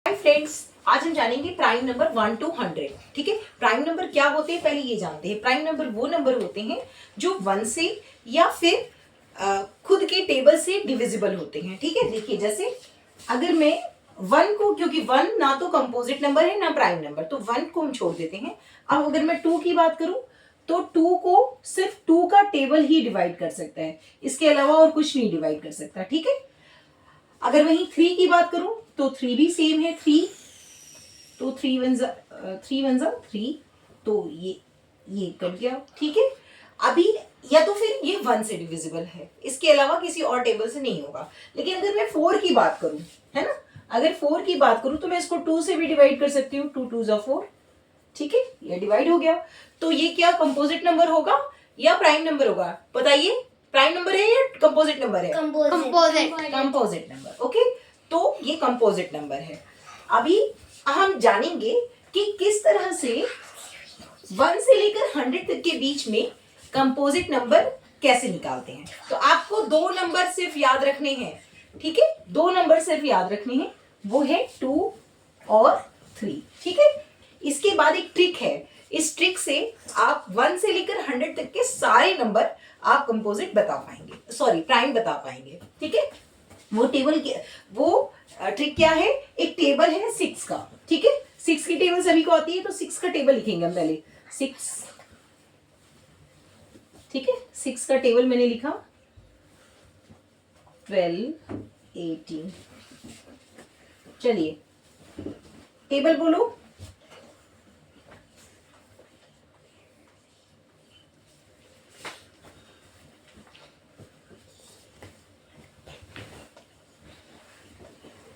Hi friends, आज हम जानेंगे प्राइम नंबर 1 to 100। ठीक है, प्राइम नंबर क्या होते हैं पहले ये जानते हैं। प्राइम नंबर वो नंबर होते हैं जो 1 से या फिर खुद के टेबल से डिविजिबल होते हैं। ठीक है, देखिए जैसे अगर मैं 1 को, क्योंकि 1 ना तो कंपोजिट नंबर है ना प्राइम नंबर, तो 1 को हम छोड़ देते हैं। अब अगर मैं 2 की बात करूं तो 2 को सिर्फ 2 का टेबल ही डिवाइड कर सकता है, इसके अलावा और कुछ नहीं डिवाइड कर सकता। ठीक है, अगर वहीं 3 की बात करूं तो 3 भी सेम है। 3 तो 3 वन जा 3, तो ये कट गया। ठीक है, अभी या तो फिर ये 1 से डिविजिबल है, इसके अलावा किसी और टेबल से नहीं होगा। लेकिन अगर मैं 4 की बात करूं, है ना, अगर 4 की बात करूं तो मैं इसको 2 से भी डिवाइड कर सकती हूँ। 2 2 जा 4। ठीक है, ये डिवाइड हो गया। तो ये क्या कंपोजिट नंबर होगा या प्राइम नंबर होगा, बताइए। प्राइम नंबर है या कंपोजिट नंबर है? Composite number. ओके, तो ये कंपोजिट नंबर है। अभी हम जानेंगे कि किस तरह से 1 से लेकर 100 तक के बीच में कंपोजिट नंबर कैसे निकालते हैं। तो आपको 2 नंबर सिर्फ याद रखने हैं। ठीक है, 2 नंबर सिर्फ याद रखने हैं, वो है 2 और 3। ठीक है, इसके बाद एक ट्रिक है। इस ट्रिक से आप 1 से लेकर 100 तक के सारे नंबर आप कंपोजिट बता पाएंगे, सॉरी प्राइम बता पाएंगे। ठीक है, वो ट्रिक क्या है? एक टेबल है 6 का। ठीक है, 6 की टेबल सभी को आती है, तो 6 का टेबल लिखेंगे हम पहले। 6, ठीक है, 6 का टेबल मैंने लिखा। 12, 18। चलिए टेबल बोलो।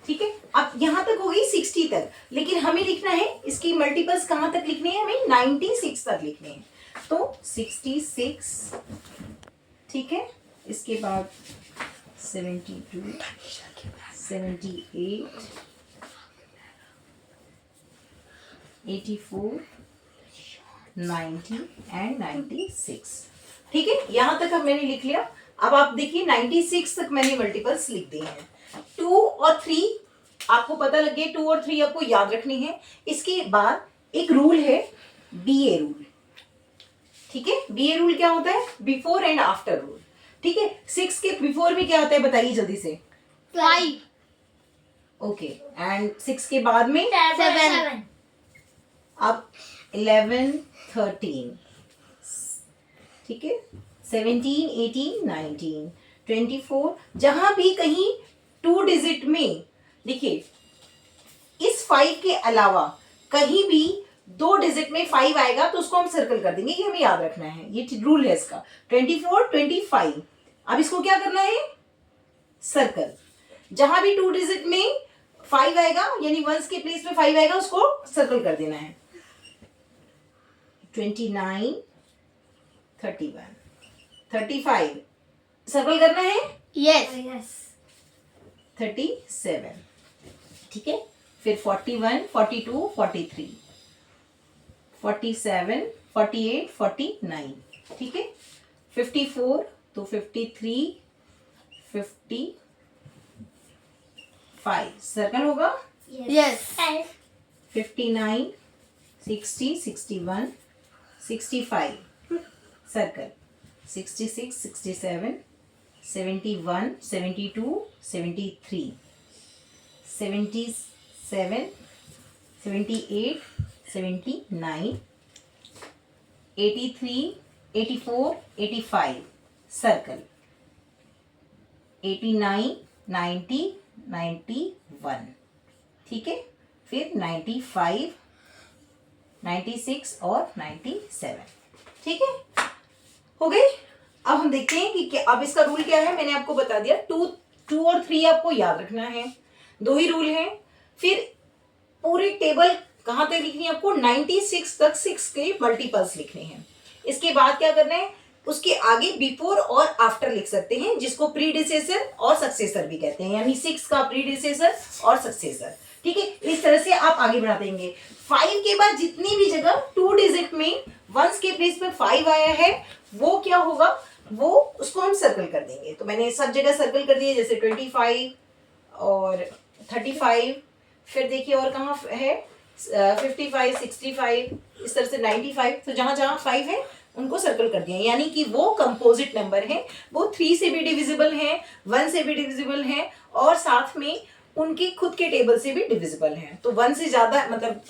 ठीक है, अब यहां तक हो गई 60 तक, लेकिन हमें लिखना है इसकी मल्टीपल्स कहां तक लिखने हैं, हमें 96 तक लिखने हैं। तो 66, ठीक है, इसके बाद 72, 78, 84, 90 एंड 96। ठीक है, यहां तक अब मैंने लिख लिया। अब आप देखिए 96 तक मैंने मल्टीपल्स लिख दिए हैं। 2 और 3 आपको पता लग गया, 2 और 3 आपको याद रखनी है। इसके बाद एक रूल है, बीए रूल। ठीक है, बीए रूल क्या होता है? Before and after rule. ठीक है, 6 के बिफोर में क्या होता है बताइए जल्दी से? 5। ओके, एंड 6 के बाद में 7। अब 11, 13। ठीक है, 17, 18, 19, 24। जहां भी कहीं 2 डिजिट में, देखिए इस 5 के अलावा कहीं भी 2 डिजिट में 5 आएगा तो उसको हम सर्कल कर देंगे, ये हमें याद रखना है, ये रूल है इसका। 24, 25। अब इसको क्या करना है? सर्कल। जहां भी 2 डिजिट में 5 आएगा, यानी 1 के प्लेस में 5 आएगा, उसको सर्कल कर देना है। 29, 31, 35 सर्कल करना है। यस। 37। ठीक है, फिर 41, 42, 43, 47, 48, 49। ठीक है, 54 तो 53, 55 सर्कल होगा। यस। 59, 60, 61, 65 सर्कल। 66, 67, 71, 72, 73, 77, 78, 79, 83, 84, 85 सर्कल। 89, 90, 91। ठीक है, फिर 95, 96 और 97। ठीक है, हो गई। अब हम देखते हैं कि अब इसका रूल क्या है। मैंने आपको बता दिया, 2 और 3 आपको याद रखना है, 2 ही रूल हैं। फिर पूरी टेबल कहां तक लिखनी है आपको? 96 तक 6 के मल्टीपल्स लिखने हैं। इसके बाद क्या करना है? उसके आगे बिफोर और आफ्टर लिख सकते हैं, जिसको प्रीडिसेसर और सक्सेसर भी कहते हैं, यानी 6 का प्रीडिसेसर और सक्सेसर। ठीक है, इस तरह से आप आगे बढ़ा देंगे। 5 के बाद जितनी भी जगह 2 डिजिट में 1 के प्लेस में 5 आया है, वो क्या होगा? वो उसको हम सर्कल कर देंगे। तो मैंने सब जगह सर्कल कर दिए, जैसे 25 और 35, फिर देखिए और कहाँ है 55, 65, इस तरह से 95, तो जहां जहां 5 है उनको सर्कल कर दिया, यानी कि वो कंपोजिट नंबर है, वो 3 से भी डिविजिबल हैं, 1 से भी डिविजिबल हैं और साथ में उनकी खुद के टेबल से भी डिविजिबल हैं। तो 1 से ज्यादा मतलब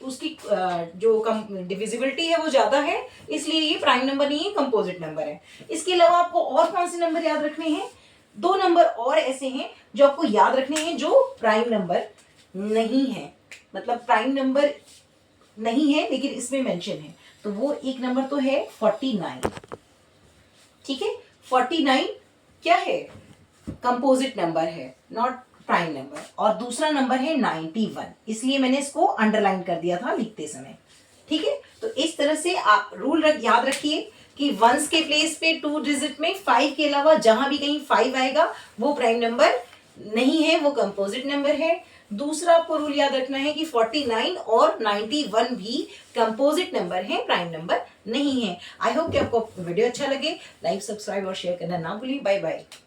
उसकी जो डिविजिबिलिटी है वो ज्यादा है, इसलिए ये प्राइम नंबर नहीं है, कंपोजिट नंबर है। इसके अलावा आपको और कौन से नंबर याद रखने हैं? 2 नंबर और ऐसे हैं जो आपको याद रखने हैं जो प्राइम नंबर नहीं है, मतलब प्राइम नंबर नहीं है लेकिन इसमें मेंशन है। तो वो एक नंबर तो है 49, ठीक है। 49 क्या है? कंपोजिट नंबर है, नॉट प्राइम नंबर। और दूसरा नंबर है 91, इसलिए मैंने इसको अंडरलाइन कर दिया था लिखते समय, ठीक है। तो इस तरह से आप रूल याद रखिए कि वंस के प्लेस पे 2 डिजिट में 5 के अलावा जहां भी कहीं 5 आएगा वो प्राइम नंबर नहीं है, वो कंपोजिट नंबर है। दूसरा आपको रूल याद रखना है कि 49 और 91 भी कंपोजिट नंबर है, प्राइम नंबर नहीं है। आई होप कि आपको वीडियो अच्छा लगे। लाइक, सब्सक्राइब और शेयर करना ना भूलिए। Bye bye.